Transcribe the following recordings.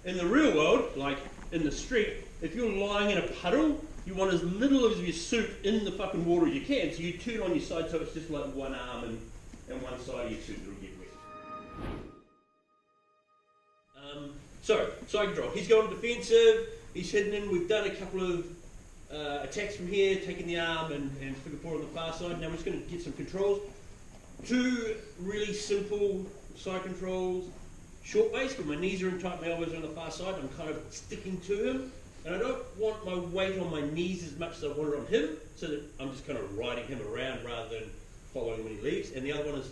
In the real world, like in the street, if you're lying in a puddle, you want as little of your suit in the fucking water as you can, so you turn on your side so it's just like one arm and one side of your suit that'll get wet. So, side control. He's going defensive, he's hidden in, we've done a couple of attacks from here, taking the arm and figure four on the far side. Now we're just going to get some controls. Two really simple side controls. Short base, when my knees are in tight, my elbows are on the far side, I'm kind of sticking to him. And I don't want my weight on my knees as much as I want it on him, so that I'm just kind of riding him around rather than following when he leaves. And the other one is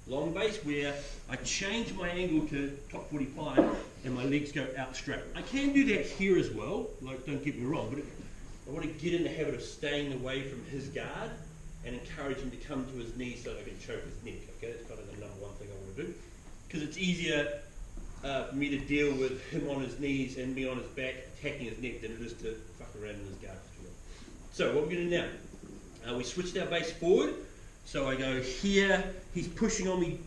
long base, where I change my angle to top 45 and my legs go out straight. I can do that here as well, like don't get me wrong, but I want to get in the habit of staying away from his guard and encourage him to come to his knees so that I can choke his neck. Okay, that's kind of the number one thing I want to do. Because it's easier for me to deal with him on his knees and me on his back attacking his neck than it is to fuck around in his guard. So what we're going to do now, we switched our base forward. So I go here, he's pushing on me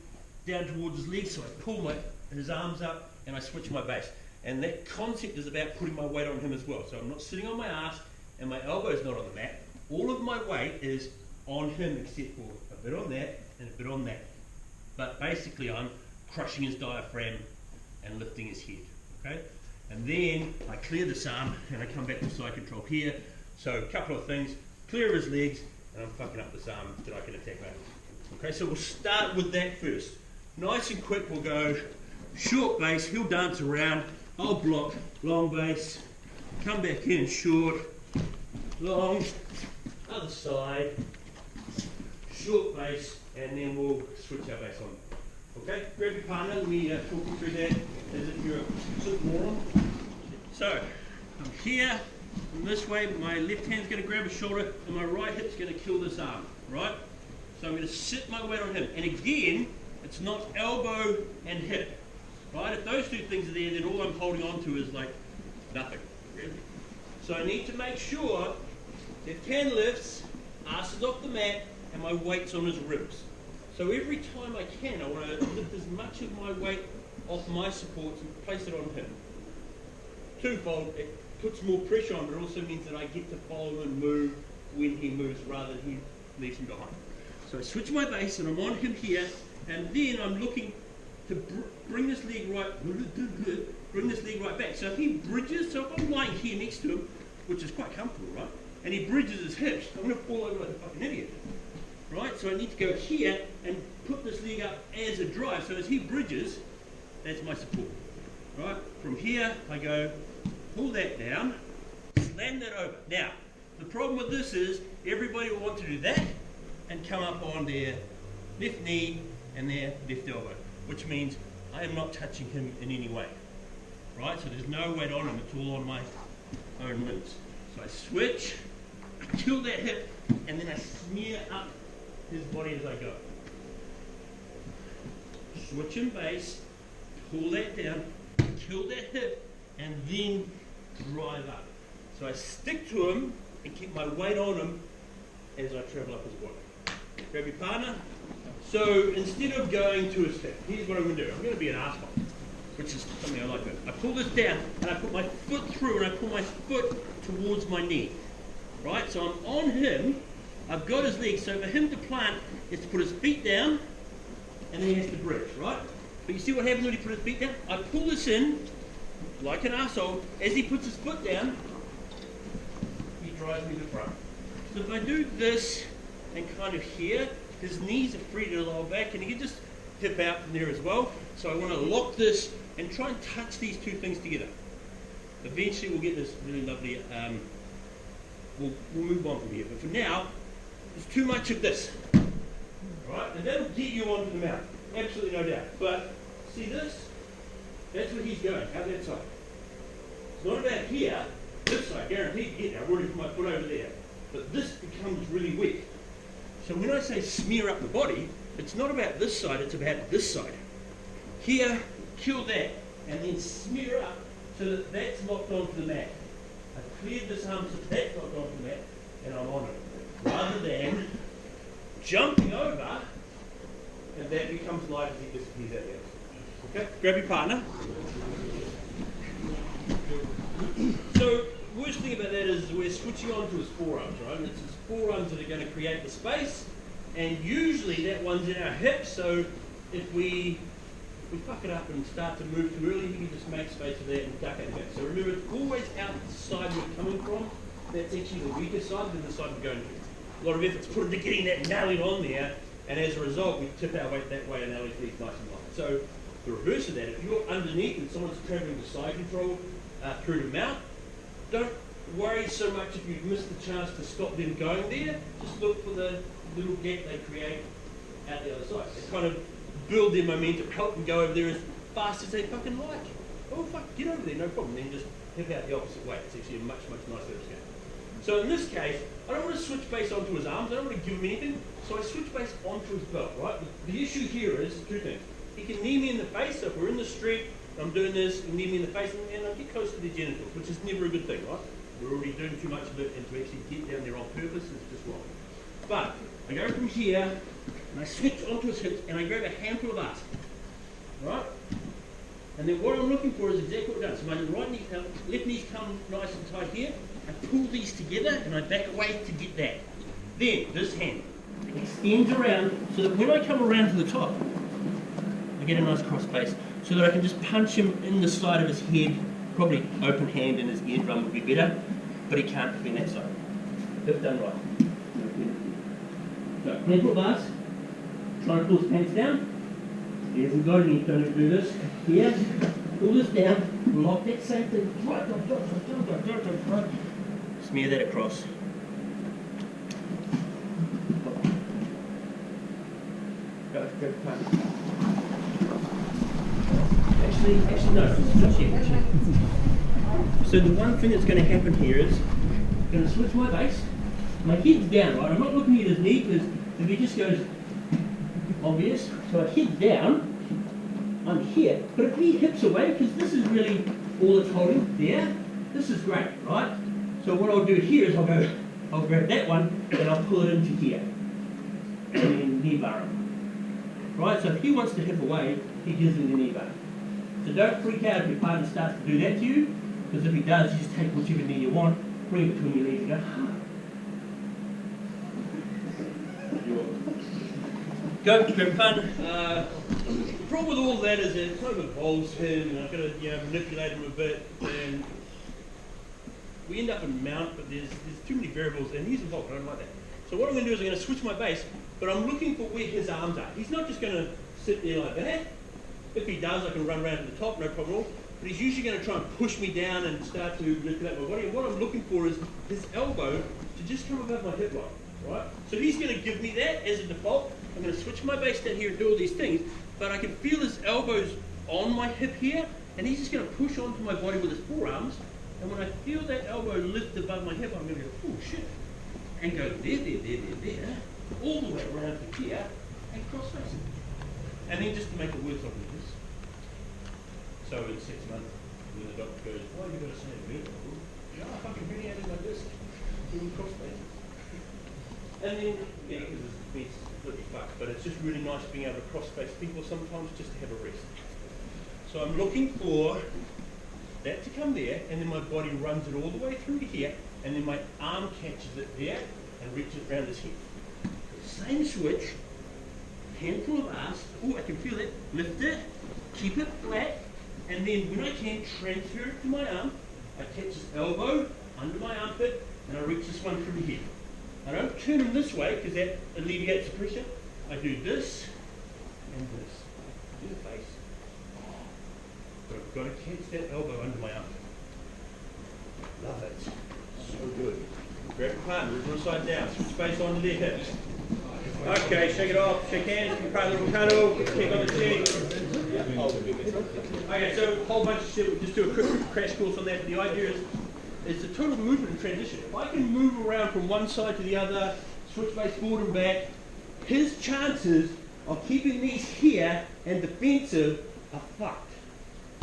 down towards his legs, so I pull his arms up and I switch my base. And that concept is about putting my weight on him as well. So I'm not sitting on my ass and my elbow's not on the mat. All of my weight is on him except for a bit on that and a bit on that. But basically I'm crushing his diaphragm and lifting his head, okay? And then I clear this arm and I come back to side control here. So a couple of things, clear his legs, and I'm fucking up this arm that I can attack later. Okay, so we'll start with that first. Nice and quick, we'll go short base, he'll dance around, I'll block, long base, come back in, short, long, other side, short base, and then we'll switch our base on. Okay, grab your partner, let me talk you through that as if you're a super moron. So, I'm here, from this way, my left hand's going to grab his shoulder and my right hip's going to kill this arm, right? So I'm going to sit my weight on him. And again, it's not elbow and hip, right? If those two things are there, then all I'm holding on to is like nothing, really. So I need to make sure left hand lifts, ass is off the mat, and my weight's on his ribs. So every time I can, I want to lift as much of my weight off my supports and place it on him. Twofold, it puts more pressure on, but it also means that I get to follow and move when he moves rather than he leaves me behind. So I switch my base and I'm on him here, and then I'm looking to bring this leg right back. So if he bridges, so if I'm lying here next to him, which is quite comfortable, right? And he bridges his hips, I'm going to fall over like a fucking idiot. Right, so I need to go here and put this leg up as a drive. So as he bridges, that's my support. Right, from here I go, pull that down, slam that over. Now, the problem with this is everybody will want to do that and come up on their left knee and their left elbow, which means I am not touching him in any way. Right, so there's no weight on him, it's all on my own limbs. So I switch, I kill that hip, and then I smear up his body as I go. Switch in base, pull that down, kill that hip, and then drive up. So I stick to him and keep my weight on him as I travel up his body. Grab your partner. So instead of going to his hip, here's what I'm going to do. I'm going to be an asshole, which is something I like to do. I pull this down and I put my foot through and I pull my foot towards my knee. Right, so I'm on him. I've got his legs, so for him to plant, he has to put his feet down, and then he has to bridge, right? But you see what happens when he puts his feet down? I pull this in, like an arsehole. As he puts his foot down, he drives me to the front. So if I do this, and kind of here, his knees are free to the lower back, and he can just hip out from there as well. So I want to lock this, and try and touch these two things together. Eventually we'll get this really lovely, we'll move on from here, but for now, there's too much of this, right? And that'll get you onto the mount, absolutely no doubt. But see this? That's where he's going, out that side. It's not about here, this side, guaranteed to get there. I've already put my foot over there. But this becomes really weak. So when I say smear up the body, it's not about this side, it's about this side. Here, kill that, and then smear up so that that's locked onto the mat. I've cleared this arm so that's locked onto the mat, and I'm on it. Rather than jumping over, and that becomes live as he disappears out there. Okay, grab your partner. is we're switching on to his forearms, right? And it's his forearms that are going to create the space, and usually that one's in our hips, so if we fuck it up and start to move too early, he can just make space for that and duck it back. So remember, it's always out the side we're coming from. That's actually the weaker side than the side we're going to. A lot of effort's put into getting that nailing on there, and as a result, we tip our weight that way and our legs nice and light. So the reverse of that, if you're underneath and someone's traveling the side control through the mount, don't worry so much if you've missed the chance to stop them going there. Just look for the little gap they create out the other side. They kind of build their momentum, help them go over there as fast as they fucking like. Oh fuck, get over there, no problem. Then just hip out the opposite way. It's actually a much, much nicer escape. So in this case, I don't want to switch base onto his arms, I don't want to give him anything, so I switch base onto his belt, right? The issue here is two things. He can knee me in the face, so if we're in the street, I'm doing this, he can knee me in the face, and I get close to the genitals, which is never a good thing, right? We're already doing too much of it, and to actually get down there on purpose is just wrong. But I go from here, and I switch onto his hips, and I grab a handful of ass, right? And then what I'm looking for is exactly what I've done. So my right knee, left knees come nice and tight here. I pull these together, and I back away to get that. Then this hand extends around, so that when I come around to the top, I get a nice cross face, so that I can just punch him in the side of his head. Probably open hand in his eardrum would be better, but he can't be in that side. Hip done right. So, handful of ass, try and pull his pants down. He hasn't got any, don't do this. Here, pull this down, lock that same thing, right. Smear that across. Go, Actually, no, not yet. So the one thing that's going to happen here is, I'm going to switch my base. My head's down, right? I'm not looking at his knee, because if he just goes obvious. So I head down, I'm here. But if he hips away, because this is really all it's holding there, this is great, right? So what I'll do here is I'll grab that one, and I'll pull it into here. And then knee bar him. Right, so if he wants to hip away, he gives me the knee bar. So don't freak out if your partner starts to do that to you, because if he does, you just take whichever knee you want, bring it between your legs and go, Go, grab pun. The problem with all that is it kind of involves him, and I've got to manipulate him a bit, and we end up in mount, but there's too many variables, and he's involved. I don't like that. So what I'm going to do is I'm going to switch my base, but I'm looking for where his arms are. He's not just going to sit there like that. If he does, I can run around to the top, no problem at all. But he's usually going to try and push me down and start to manipulate my body. And what I'm looking for is his elbow to just come above my hip line, right? So he's going to give me that as a default. I'm going to switch my base down here and do all these things, but I can feel his elbows on my hip here, and he's just going to push onto my body with his forearms. And when I feel that elbow lift above my hip, I'm going to go, oh shit, and go there, all the way around to here, and cross face it. And then just to make it worse, I'll do this. So in 6 months, when the doctor goes, why have you got to say a bit? I fucking really added my disc, doing cross faces. And then, because it's completely fucked, but it's just really nice being able to cross face people sometimes just to have a rest. So I'm looking for that to come there, and then my body runs it all the way through to here, and then my arm catches it there and reaches around his head. Same switch, handful of ass, oh I can feel it, lift it, keep it flat, and then when I can, transfer it to my arm, I catch his elbow under my armpit, and I reach this one through here. I don't turn him this way because that alleviates the pressure. I do this and this. Do the face. But I've got to catch that elbow under my arm. Love it. So good. Grab your partner, reverse side down. Switch face onto their hips. Okay, shake it off. Shake hands. You part a little cuddle. Kick on the cheek. Okay, so a whole bunch of shit. We'll just do a quick crash course on that. But the idea is it's a total movement and transition. If I can move around from one side to the other, switch base forward and back, his chances of keeping these here and defensive are fucked.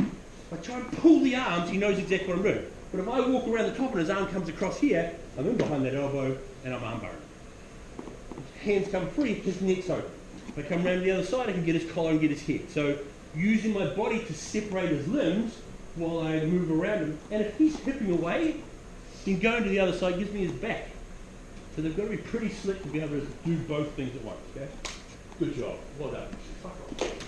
If I try and pull the arms, he knows exactly what I'm doing. But if I walk around the top and his arm comes across here, I'm in behind that elbow and I'm armbarring. Hands come free, his neck's open. If I come around the other side, I can get his collar and get his head. So using my body to separate his limbs while I move around him. And if he's hipping away, Then going to the other side gives me his back. So they've got to be pretty slick to be able to do both things at once, okay? Good job. Well done. Fuck off.